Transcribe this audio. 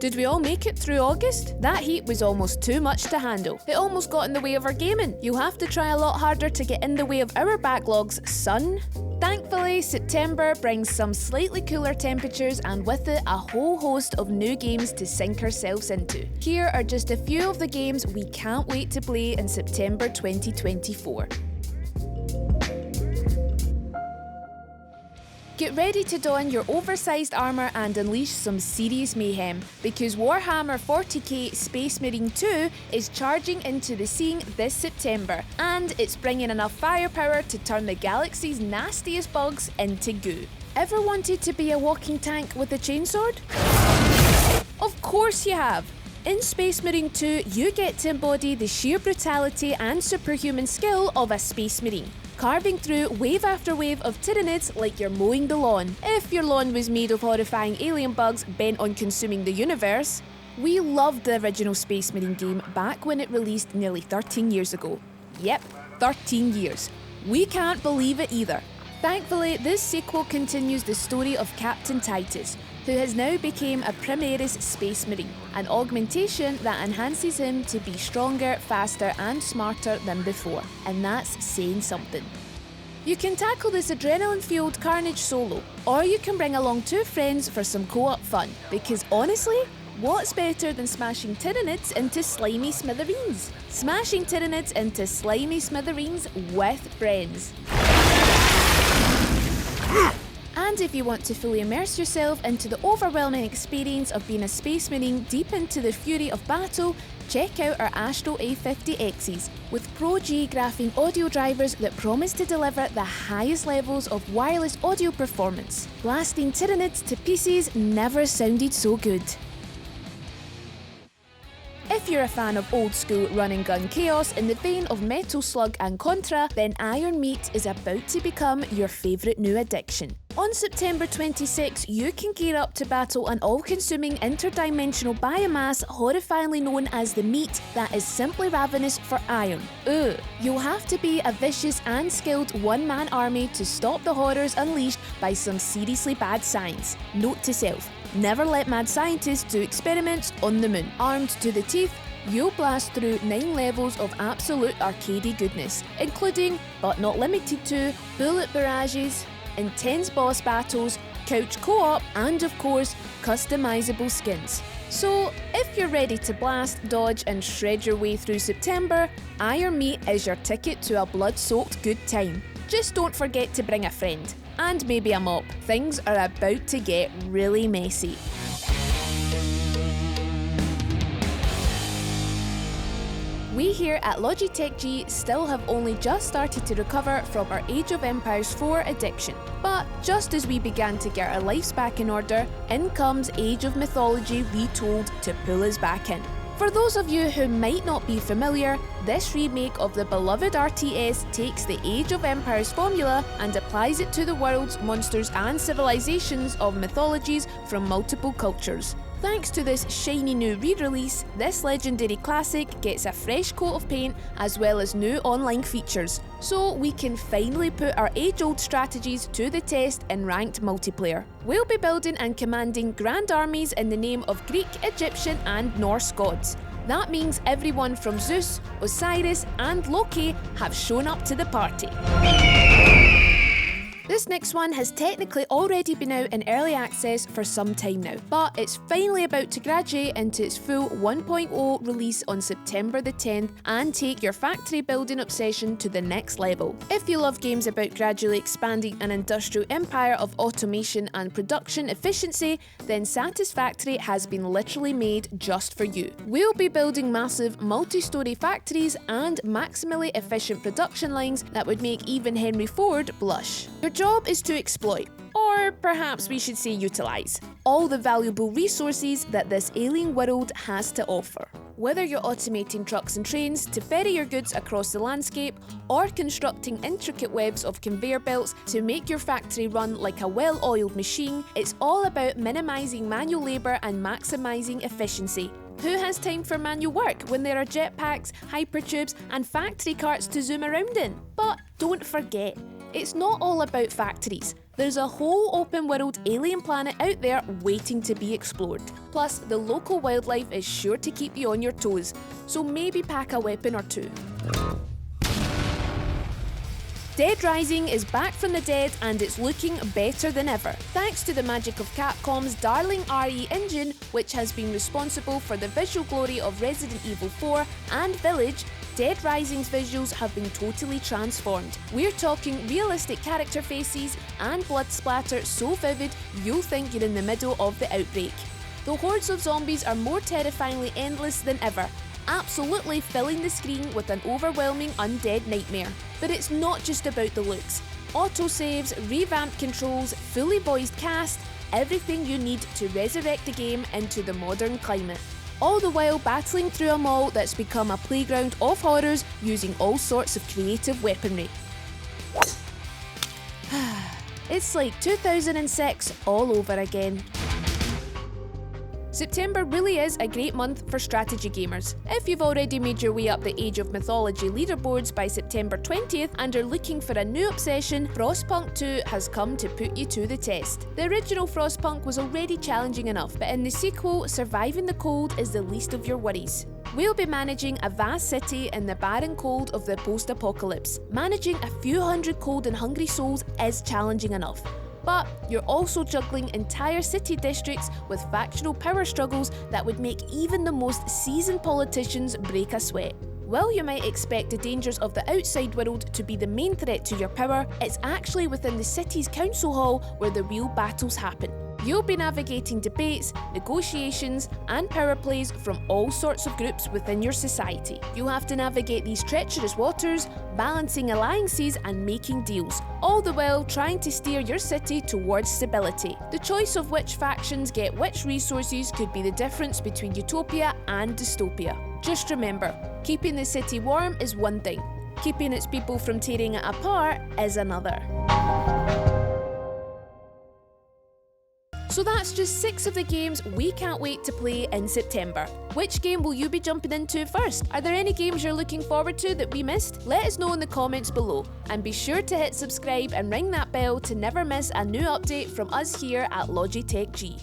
Did we all make it through August? That heat was almost too much to handle. It almost got in the way of our gaming. You'll have to try a lot harder to get in the way of our backlogs, son. Thankfully, September brings some slightly cooler temperatures and with it a whole host of new games to sink ourselves into. Here are just a few of the games we can't wait to play in September 2024. Get ready to don your oversized armour and unleash some serious mayhem, because Warhammer 40k Space Marine 2 is charging into the scene this September, and it's bringing enough firepower to turn the galaxy's nastiest bugs into goo. Ever wanted to be a walking tank with a chainsword? Of course you have! In Space Marine 2, you get to embody the sheer brutality and superhuman skill of a Space Marine, carving through wave after wave of Tyranids like you're mowing the lawn, if your lawn was made of horrifying alien bugs bent on consuming the universe. We loved the original Space Marine game back when it released nearly 13 years ago. Yep, 13 years. We can't believe it either. Thankfully, this sequel continues the story of Captain Titus, who has now become a Primaris Space Marine, an augmentation that enhances him to be stronger, faster and smarter than before, and that's saying something. You can tackle this adrenaline-fueled carnage solo, or you can bring along 2 friends for some co-op fun, because honestly, what's better than smashing Tyranids into slimy smithereens? Smashing Tyranids into slimy smithereens with friends. And if you want to fully immerse yourself into the overwhelming experience of being a Space Marine deep into the fury of battle, check out our Astro A50Xs, with Pro G graphing audio drivers that promise to deliver the highest levels of wireless audio performance. Blasting Tyranids to pieces never sounded so good. If you're a fan of old school run and gun chaos in the vein of Metal Slug and Contra, then Iron Meat is about to become your favourite new addiction. On September 26, you can gear up to battle an all-consuming interdimensional biomass horrifyingly known as the Meat that is simply ravenous for iron. Ugh. You'll have to be a vicious and skilled one-man army to stop the horrors unleashed by some seriously bad science. Note to self: never let mad scientists do experiments on the moon. Armed to the teeth, you'll blast through 9 levels of absolute arcadey goodness, including, but not limited to, bullet barrages, intense boss battles, couch co-op, and of course, customizable skins. So, if you're ready to blast, dodge, and shred your way through September, Iron Meat is your ticket to a blood-soaked good time. Just don't forget to bring a friend. And maybe a mop. Things are about to get really messy. We here at Logitech G still have only just started to recover from our Age of Empires 4 addiction. But just as we began to get our lives back in order, in comes Age of Mythology Retold to pull us back in. For those of you who might not be familiar, this remake of the beloved RTS takes the Age of Empires formula and applies it to the worlds, monsters and civilizations of mythologies from multiple cultures. Thanks to this shiny new re-release, this legendary classic gets a fresh coat of paint as well as new online features, so we can finally put our age-old strategies to the test in ranked multiplayer. We'll be building and commanding grand armies in the name of Greek, Egyptian and Norse gods. That means everyone from Zeus, Osiris and Loki have shown up to the party. This next one has technically already been out in early access for some time now, but it's finally about to graduate into its full 1.0 release on September the 10th and take your factory building obsession to the next level. If you love games about gradually expanding an industrial empire of automation and production efficiency, then Satisfactory has been literally made just for you. We'll be building massive multi-story factories and maximally efficient production lines that would make even Henry Ford blush. Your job is to exploit, or perhaps we should say utilise, all the valuable resources that this alien world has to offer. Whether you're automating trucks and trains to ferry your goods across the landscape, or constructing intricate webs of conveyor belts to make your factory run like a well-oiled machine, it's all about minimising manual labour and maximising efficiency. Who has time for manual work when there are jetpacks, hypertubes and factory carts to zoom around in? But don't forget, it's not all about factories. There's a whole open world alien planet out there waiting to be explored. Plus, the local wildlife is sure to keep you on your toes, so maybe pack a weapon or two. Dead Rising is back from the dead and it's looking better than ever. Thanks to the magic of Capcom's darling RE engine, which has been responsible for the visual glory of Resident Evil 4 and Village, Dead Rising's visuals have been totally transformed. We're talking realistic character faces and blood splatter so vivid you'll think you're in the middle of the outbreak. The hordes of zombies are more terrifyingly endless than ever, absolutely filling the screen with an overwhelming undead nightmare. But it's not just about the looks. Autosaves, revamped controls, fully voiced cast, everything you need to resurrect the game into the modern climate. All the while battling through a mall that's become a playground of horrors using all sorts of creative weaponry. It's like 2006 all over again. September really is a great month for strategy gamers. If you've already made your way up the Age of Mythology leaderboards by September 20th and are looking for a new obsession, Frostpunk 2 has come to put you to the test. The original Frostpunk was already challenging enough, but in the sequel, surviving the cold is the least of your worries. We'll be managing a vast city in the barren cold of the post-apocalypse. Managing a few hundred cold and hungry souls is challenging enough. But you're also juggling entire city districts with factional power struggles that would make even the most seasoned politicians break a sweat. While you might expect the dangers of the outside world to be the main threat to your power, it's actually within the city's council hall where the real battles happen. You'll be navigating debates, negotiations, and power plays from all sorts of groups within your society. You'll have to navigate these treacherous waters, balancing alliances and making deals, all the while trying to steer your city towards stability. The choice of which factions get which resources could be the difference between utopia and dystopia. Just remember, keeping the city warm is one thing, keeping its people from tearing it apart is another. So that's just 6 of the games we can't wait to play in September. Which game will you be jumping into first? Are there any games you're looking forward to that we missed? Let us know in the comments below. And be sure to hit subscribe and ring that bell to never miss a new update from us here at Logitech G.